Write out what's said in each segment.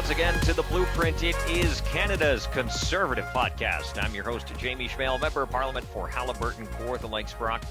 once again to The Blueprint. It is Canada's conservative podcast. I'm your host, Jamie Schmale, Member of Parliament for Haliburton, Kawartha Lakes Brock.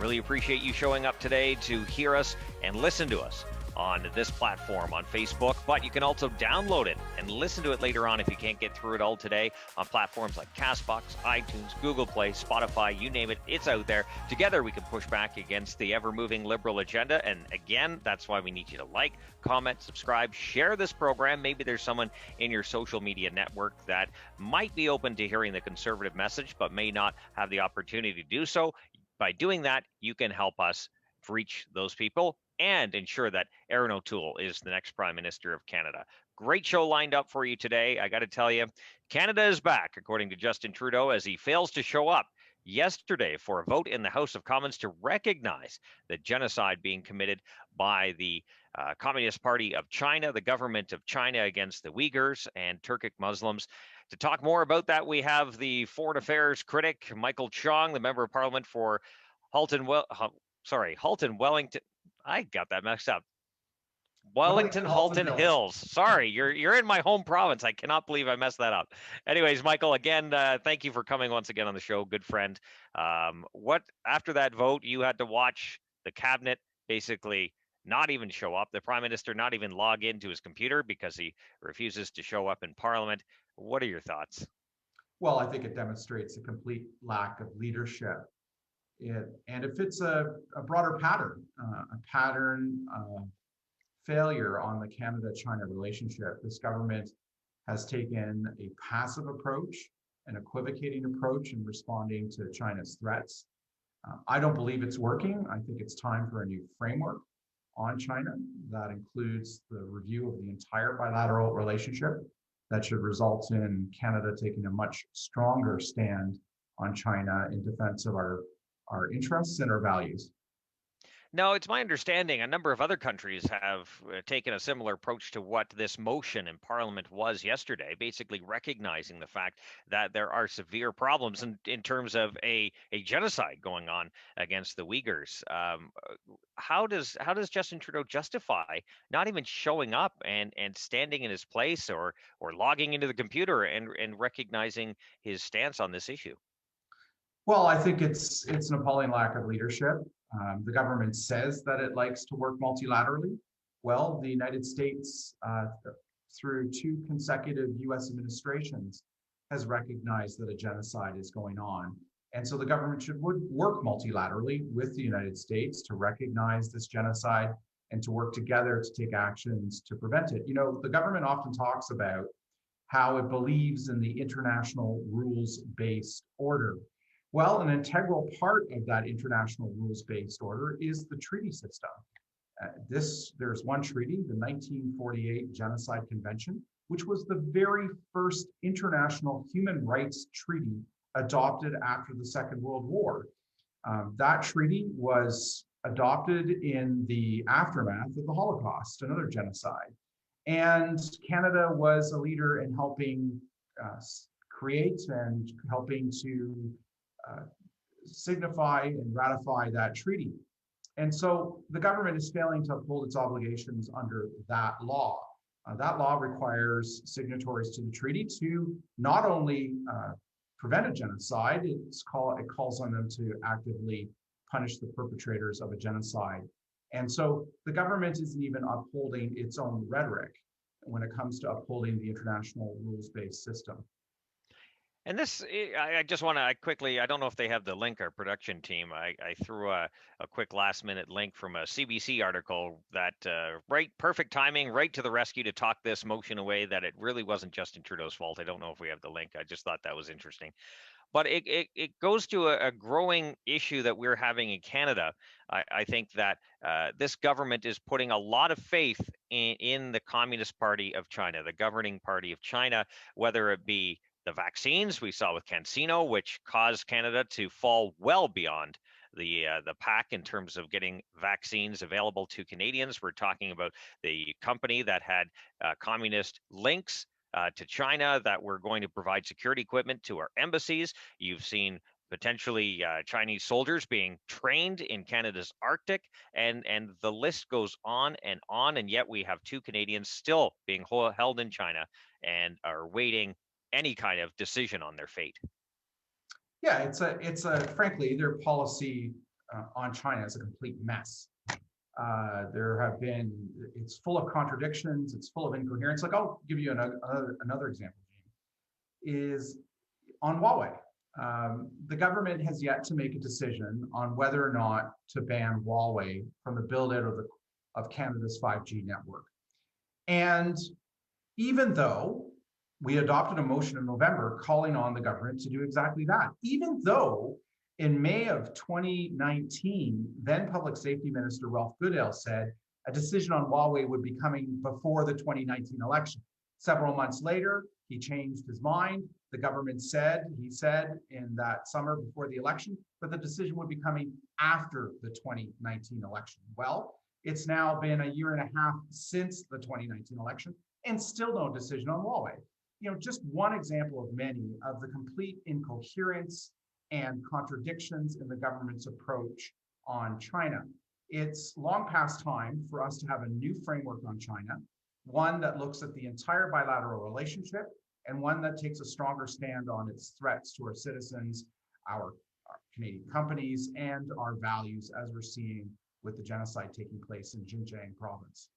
Really appreciate you showing up today to hear us and listen to us on this platform on Facebook, but you can also download it and listen to it later on if you can't get through it all today on platforms like CastBox, iTunes, Google Play, Spotify, you name it, it's out there. Together we can push back against the ever-moving liberal agenda, and again, that's why we need you to like, comment, subscribe, share this program. Maybe there's someone in your social media network that might be open to hearing the conservative message, but may not have the opportunity to do so. By doing that, you can help us reach those people and ensure that Erin O'Toole is the next Prime Minister of Canada. Great show lined up for you today. I got to tell you, Canada is back, according to Justin Trudeau, as he fails to show up yesterday for a vote in the House of Commons to recognize the genocide being committed by the Communist Party of China, the government of China, against the Uyghurs and Turkic Muslims. To talk more about that, we have the foreign affairs critic, Michael Chong, the Member of Parliament for Halton, Wellington. I got that messed up. Wellington-Halton Hills. Sorry, you're in my home province. I cannot believe I messed that up. Anyways, Michael, again, thank you for coming once again on the show. Good friend. What after that vote, you had to watch the cabinet basically not even show up. The Prime Minister not even log into his computer because he refuses to show up in Parliament. What are your thoughts? Well, I think it demonstrates a complete lack of leadership. And it fits a broader pattern, a pattern of failure on the Canada-China relationship. This government has taken a passive approach, an equivocating approach in responding to China's threats. I don't believe it's working. I think it's time for a new framework on China that includes the review of the entire bilateral relationship that should result in Canada taking a much stronger stand on China in defense of our interests and our values. No, it's my understanding a number of other countries have taken a similar approach to what this motion in Parliament was yesterday, basically recognizing the fact that there are severe problems in terms of a genocide going on against the Uyghurs. How does Justin Trudeau justify not even showing up and standing in his place or logging into the computer and recognizing his stance on this issue? Well, I think it's an appalling lack of leadership. The government says that it likes to work multilaterally. Well, the United States, through 2 consecutive U.S. administrations, has recognized that a genocide is going on. And so the government should work multilaterally with the United States to recognize this genocide and to work together to take actions to prevent it. You know, the government often talks about how it believes in the international rules-based order. Well, an integral part of that international rules-based order is the treaty system. There's one treaty, the 1948 Genocide Convention, which was the very first international human rights treaty adopted after the Second World War. That treaty was adopted in the aftermath of the Holocaust, another genocide. And Canada was a leader in helping create and helping to signify and ratify that treaty. And so the government is failing to uphold its obligations under that law. That law requires signatories to the treaty to not only prevent a genocide, it calls on them to actively punish the perpetrators of a genocide. And so the government isn't even upholding its own rhetoric when it comes to upholding the international rules-based system. And this, I just want to quickly, I don't know if they have the link, our production team. I threw a quick last minute link from a CBC article that, perfect timing, right to the rescue to talk this motion away, that it really wasn't Justin Trudeau's fault. I don't know if we have the link. I just thought that was interesting. But it goes to a growing issue that we're having in Canada. I think that this government is putting a lot of faith in the Communist Party of China, the governing party of China, whether it be the vaccines we saw with CanSino, which caused Canada to fall well beyond the pack in terms of getting vaccines available to Canadians. We're talking about the company that had communist links to China that were going to provide security equipment to our embassies. You've seen potentially Chinese soldiers being trained in Canada's Arctic, and the list goes on, and yet we have two Canadians still being held in China and are waiting any kind of decision on their fate. Yeah, it's a frankly, their policy on China is a complete mess. It's full of contradictions, it's full of incoherence. Like, I'll give you another example, is on Huawei. The government has yet to make a decision on whether or not to ban Huawei from the build-out of Canada's 5G network. And even though we adopted a motion in November calling on the government to do exactly that, even though in May of 2019, then Public Safety Minister Ralph Goodale said a decision on Huawei would be coming before the 2019 election. Several months later, he changed his mind. The government he said in that summer before the election, that the decision would be coming after the 2019 election. Well, it's now been a year and a half since the 2019 election, and still no decision on Huawei. Just one example of many of the complete incoherence and contradictions in the government's approach on China. It's long past time for us to have a new framework on China, one that looks at the entire bilateral relationship, and one that takes a stronger stand on its threats to our citizens, our Canadian companies, and our values, as we're seeing with the genocide taking place in Xinjiang province.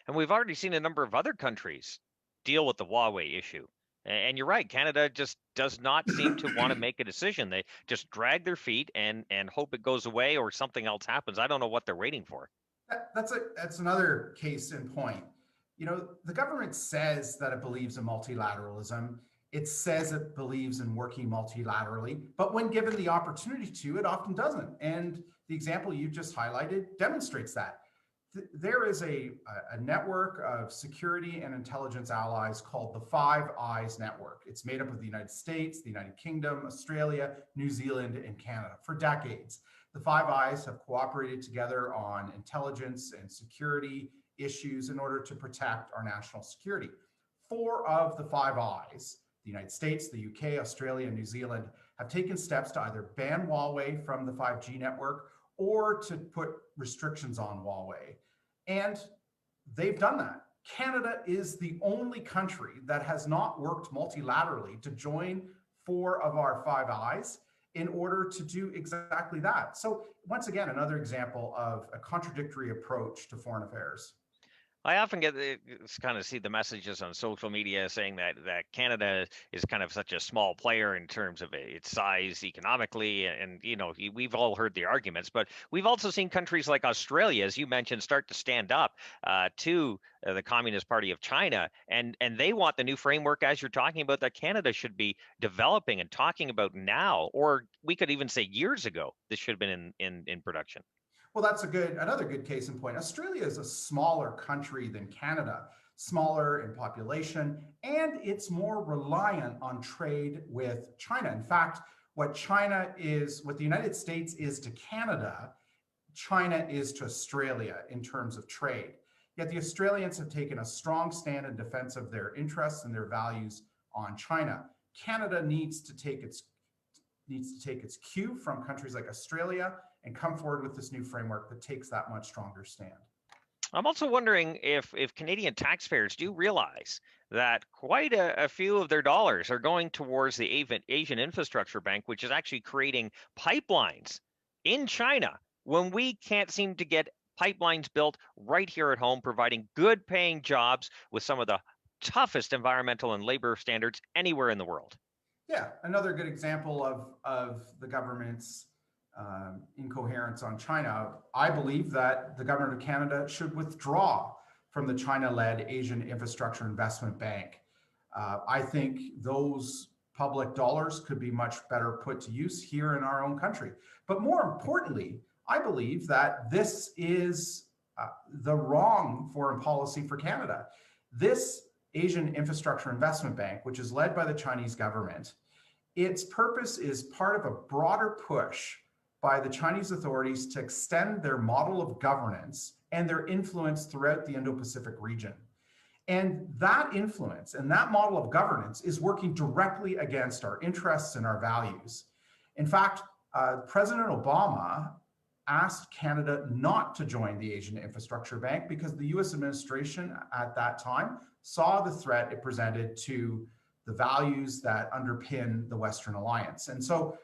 And we've already seen a number of other countries deal with the Huawei issue. And you're right, Canada just does not seem to want to make a decision. They just drag their feet and hope it goes away or something else happens. I don't know what they're waiting for. That's another case in point. The government says that it believes in multilateralism. It says it believes in working multilaterally, but when given the opportunity to, it often doesn't. And the example you just highlighted demonstrates that. There is a network of security and intelligence allies called the Five Eyes Network. It's made up of the United States, the United Kingdom, Australia, New Zealand, and Canada for decades. The Five Eyes have cooperated together on intelligence and security issues in order to protect our national security. Four of the Five Eyes, the United States, the UK, Australia, and New Zealand, have taken steps to either ban Huawei from the 5G network or to put restrictions on Huawei. And they've done that. Canada is the only country that has not worked multilaterally to join four of our Five Eyes in order to do exactly that. So once again, another example of a contradictory approach to foreign affairs. I often kind of see the messages on social media saying that Canada is kind of such a small player in terms of its size economically, and we've all heard the arguments, but we've also seen countries like Australia, as you mentioned, start to stand up to the Communist Party of China, and they want the new framework, as you're talking about, that Canada should be developing and talking about now, or we could even say years ago. This should have been in production. Well, that's another good case in point. Australia is a smaller country than Canada, smaller in population, and it's more reliant on trade with China. In fact, what the United States is to Canada, China is to Australia in terms of trade. Yet the Australians have taken a strong stand in defense of their interests and their values on China. Canada needs to take its cue from countries like Australia and come forward with this new framework that takes that much stronger stand. I'm also wondering if Canadian taxpayers do realize that quite a few of their dollars are going towards the Asian Infrastructure Bank, which is actually creating pipelines in China when we can't seem to get pipelines built right here at home, providing good paying jobs with some of the toughest environmental and labor standards anywhere in the world. Yeah, another good example of the government's incoherence on China. I believe that the government of Canada should withdraw from the China-led Asian Infrastructure Investment Bank. I think those public dollars could be much better put to use here in our own country. But more importantly, I believe that this is the wrong foreign policy for Canada. This Asian Infrastructure Investment Bank, which is led by the Chinese government, its purpose is part of a broader push by the Chinese authorities to extend their model of governance and their influence throughout the Indo-Pacific region. And that influence and that model of governance is working directly against our interests and our values. In fact, President Obama asked Canada not to join the Asian Infrastructure Bank because the US administration at that time saw the threat it presented to the values that underpin the Western alliance. And so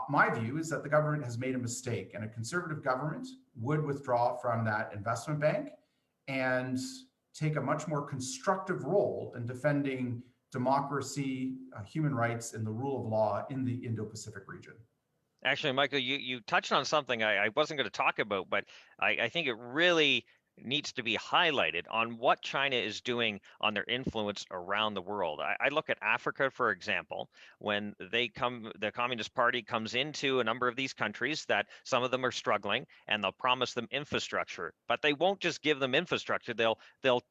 my view is that the government has made a mistake, and a conservative government would withdraw from that investment bank and take a much more constructive role in defending democracy, human rights, and the rule of law in the Indo-Pacific region. Actually, Michael, you touched on something I wasn't going to talk about, but I think it really needs to be highlighted on what China is doing on their influence around the world. I look at Africa, for example, when the Communist Party comes into a number of these countries that some of them are struggling, and they'll promise them infrastructure, but they won't just give them infrastructure. They'll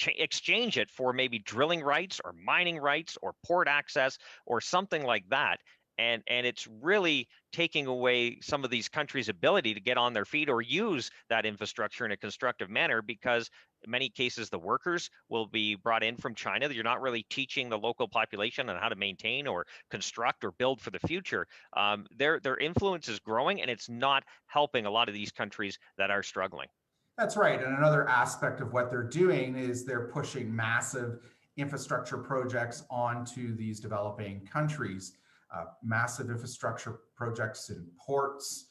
exchange it for maybe drilling rights or mining rights or port access or something like that. And it's really taking away some of these countries' ability to get on their feet or use that infrastructure in a constructive manner, because in many cases the workers will be brought in from China. You're not really teaching the local population on how to maintain or construct or build for the future. Their influence is growing, and it's not helping a lot of these countries that are struggling. That's right. And another aspect of what they're doing is they're pushing massive infrastructure projects onto these developing countries. Massive infrastructure projects in ports,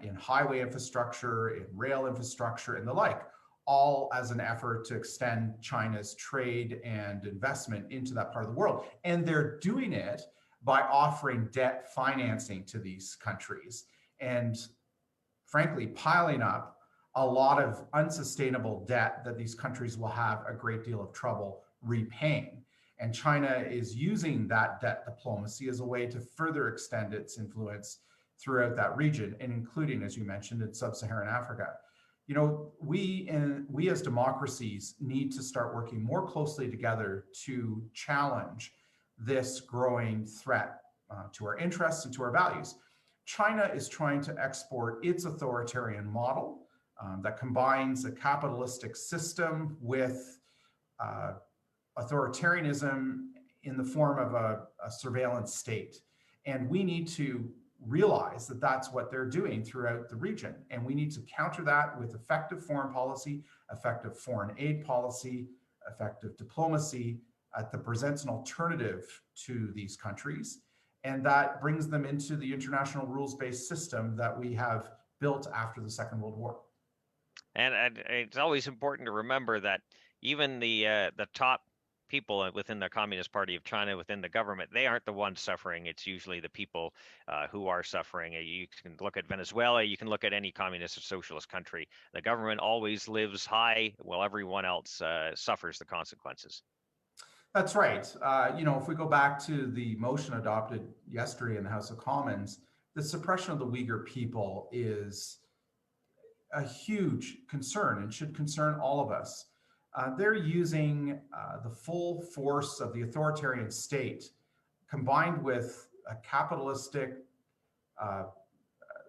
in highway infrastructure, in rail infrastructure, and the like, all as an effort to extend China's trade and investment into that part of the world. And they're doing it by offering debt financing to these countries and, frankly, piling up a lot of unsustainable debt that these countries will have a great deal of trouble repaying. And China is using that debt diplomacy as a way to further extend its influence throughout that region, and including, as you mentioned, in sub-Saharan Africa. You know, we as democracies need to start working more closely together to challenge this growing threat to our interests and to our values. China is trying to export its authoritarian model that combines a capitalistic system with authoritarianism in the form of a surveillance state. And we need to realize that that's what they're doing throughout the region. And we need to counter that with effective foreign policy, effective foreign aid policy, effective diplomacy that presents an alternative to these countries. And that brings them into the international rules-based system that we have built after the Second World War. And it's always important to remember that even the top people within the Communist Party of China, within the government, they aren't the ones suffering. It's usually the people who are suffering. You can look at Venezuela, you can look at any communist or socialist country. The government always lives high while everyone else suffers the consequences. That's right. You know, if we go back to the motion adopted yesterday in the House of Commons, the suppression of the Uyghur people is a huge concern and should concern all of us. They're using the full force of the authoritarian state combined with a capitalistic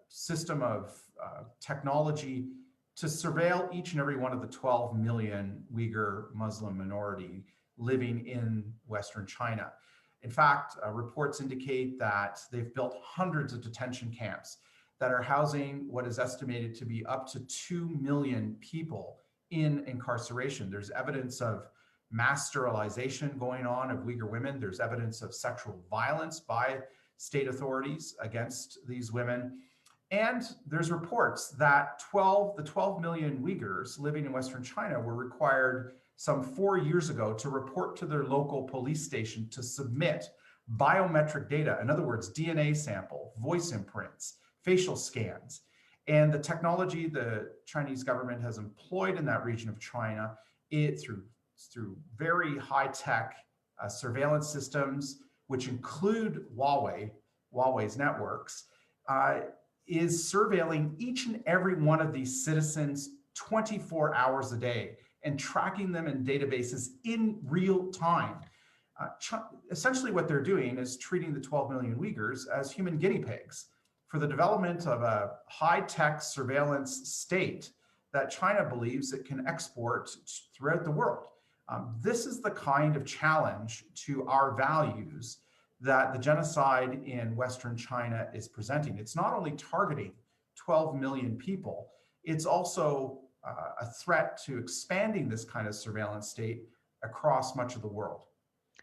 system of technology to surveil each and every one of the 12 million Uyghur Muslim minority living in Western China. In fact, reports indicate that they've built hundreds of detention camps that are housing what is estimated to be up to 2 million people in incarceration. There's evidence of mass sterilization going on of Uyghur women. There's evidence of sexual violence by state authorities against these women. And there's reports that the 12 million Uyghurs living in Western China were required some 4 years ago to report to their local police station to submit biometric data. In other words, DNA sample, voice imprints, facial scans. And the technology the Chinese government has employed in that region of China, through very high-tech surveillance systems, which include Huawei's networks, is surveilling each and every one of these citizens 24 hours a day and tracking them in databases in real time. Essentially what they're doing is treating the 12 million Uyghurs as human guinea pigs for the development of a high-tech surveillance state that China believes it can export throughout the world. This is the kind of challenge to our values that the genocide in Western China is presenting. It's not only targeting 12 million people, it's also a threat to expanding this kind of surveillance state across much of the world.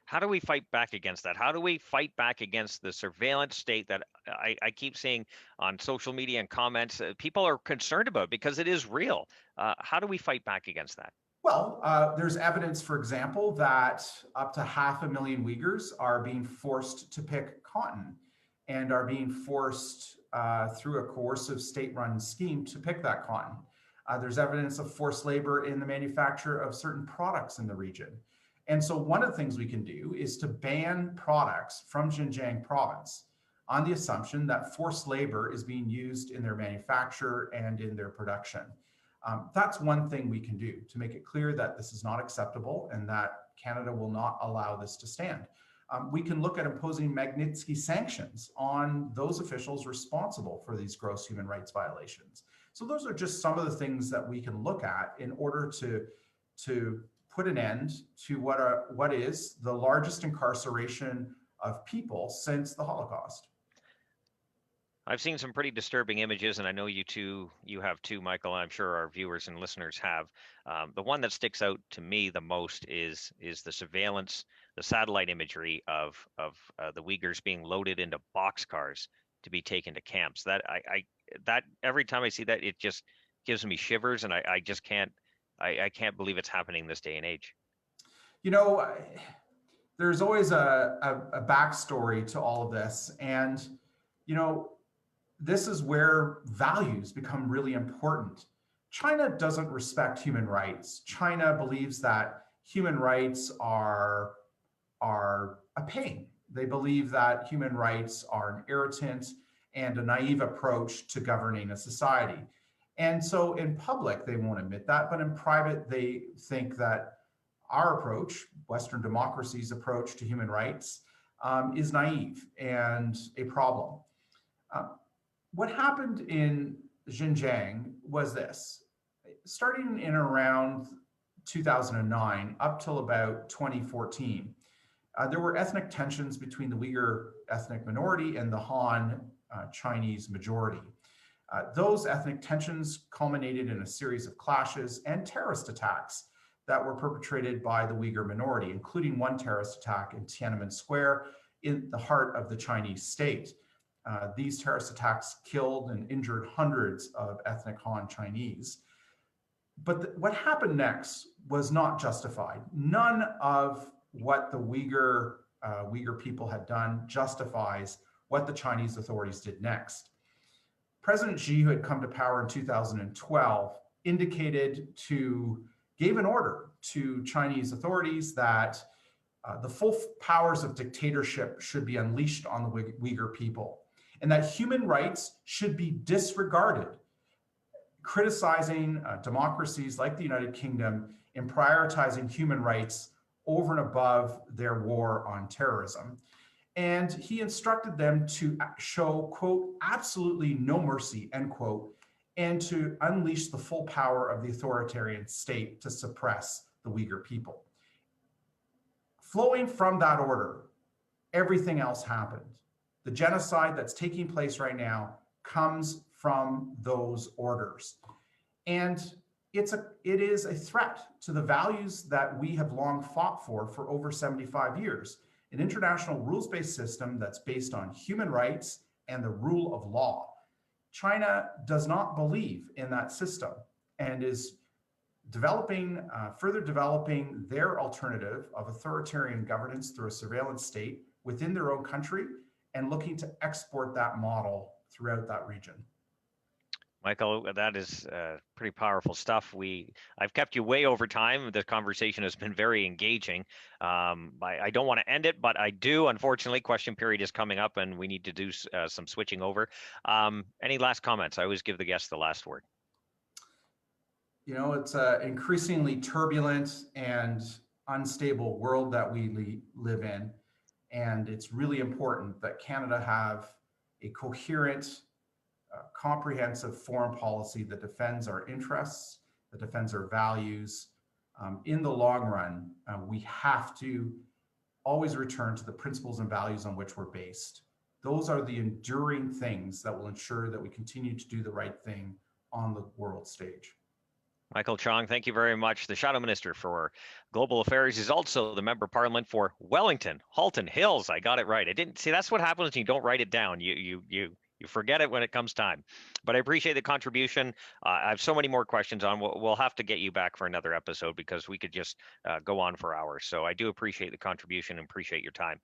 How do we fight back against that? How do we fight back against the surveillance state that I keep seeing on social media and comments people are concerned about because it is real? How do we fight back against that? Well, there's evidence, for example, that up to 500,000 Uyghurs are being forced to pick cotton and are being forced through a coercive state-run scheme to pick that cotton. There's evidence of forced labor in the manufacture of certain products in the region. And so one of the things we can do is to ban products from Xinjiang province on the assumption that forced labor is being used in their manufacture and in their production. That's one thing we can do to make it clear that this is not acceptable and that Canada will not allow this to stand. We can look at imposing Magnitsky sanctions on those officials responsible for these gross human rights violations. So those are just some of the things that we can look at in order to put an end to what is the largest incarceration of people since the Holocaust. I've seen some pretty disturbing images, and I know you have too, Michael. I'm sure our viewers and listeners have. The one that sticks out to me the most is the surveillance, the satellite imagery of the Uyghurs being loaded into boxcars to be taken to camps. That every time I see that, it just gives me shivers, and I just can't believe it's happening this day and age. You know, there's always a backstory to all of this, and you know, this is where values become really important. China doesn't respect human rights. China believes that human rights are a pain. They believe that human rights are an irritant and a naive approach to governing a society. And so in public, they won't admit that, but in private, they think that our approach, Western democracy's approach to human rights, is naive and a problem. What happened in Xinjiang was this. Starting in around 2009 up till about 2014, there were ethnic tensions between the Uyghur ethnic minority and the Han Chinese majority. Those ethnic tensions culminated in a series of clashes and terrorist attacks that were perpetrated by the Uyghur minority, including one terrorist attack in Tiananmen Square in the heart of the Chinese state. These terrorist attacks killed and injured hundreds of ethnic Han Chinese. But what happened next was not justified. None of what the Uyghur people had done justifies what the Chinese authorities did next. President Xi, who had come to power in 2012, gave an order to Chinese authorities that the full powers of dictatorship should be unleashed on the Uyghur people, and that human rights should be disregarded, criticizing democracies like the United Kingdom in prioritizing human rights over and above their war on terrorism. And he instructed them to show, quote, absolutely no mercy, end quote, and to unleash the full power of the authoritarian state to suppress the Uyghur people. Flowing from that order, everything else happened. The genocide that's taking place right now comes from those orders. And it is a threat to the values that we have long fought for over 75 years. An international rules-based system that's based on human rights and the rule of law. China does not believe in that system and is further developing their alternative of authoritarian governance through a surveillance state within their own country and looking to export that model throughout that region. Michael, that is pretty powerful stuff. I've kept you way over time. The conversation has been very engaging. I don't want to end it, but I do. Unfortunately, question period is coming up, and we need to do some switching over. Any last comments? I always give the guest the last word. You know, it's an increasingly turbulent and unstable world that we live in, and it's really important that Canada have a coherent, comprehensive foreign policy that defends our interests, that defends our values. In the long run, we have to always return to the principles and values on which we're based. Those are the enduring things that will ensure that we continue to do the right thing on the world stage. Michael Chong, thank you very much. The Shadow Minister for Global Affairs is also the Member of Parliament for Wellington-Halton Hills. I got it right. I didn't see. That's what happens when you don't write it down. You forget it when it comes time. But I appreciate the contribution. I have so many more questions on. We'll have to get you back for another episode because we could just go on for hours. So I do appreciate the contribution and appreciate your time.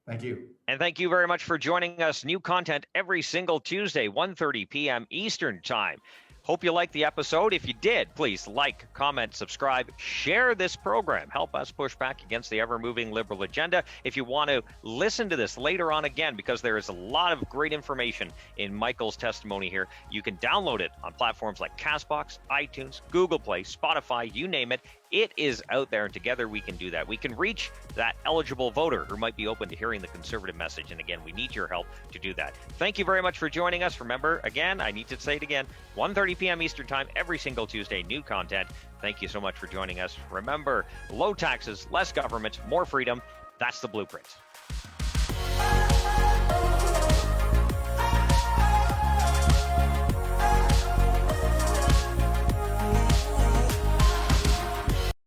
Thank you. And thank you very much for joining us. New content every single Tuesday, 1:30 p.m. Eastern Time. Hope you liked the episode. If you did, please like, comment, subscribe, share this program. Help us push back against the ever-moving liberal agenda. If you want to listen to this later on again, because there is a lot of great information in Michael's testimony here, you can download it on platforms like CastBox, iTunes, Google Play, Spotify, you name it. It is out there, and together we can do that. We can reach that eligible voter who might be open to hearing the conservative message. And again, we need your help to do that. Thank you very much for joining us. Remember, again, I need to say it again, 1:30 p.m. Eastern Time, every single Tuesday, new content. Thank you so much for joining us. Remember, low taxes, less government, more freedom. That's the blueprint.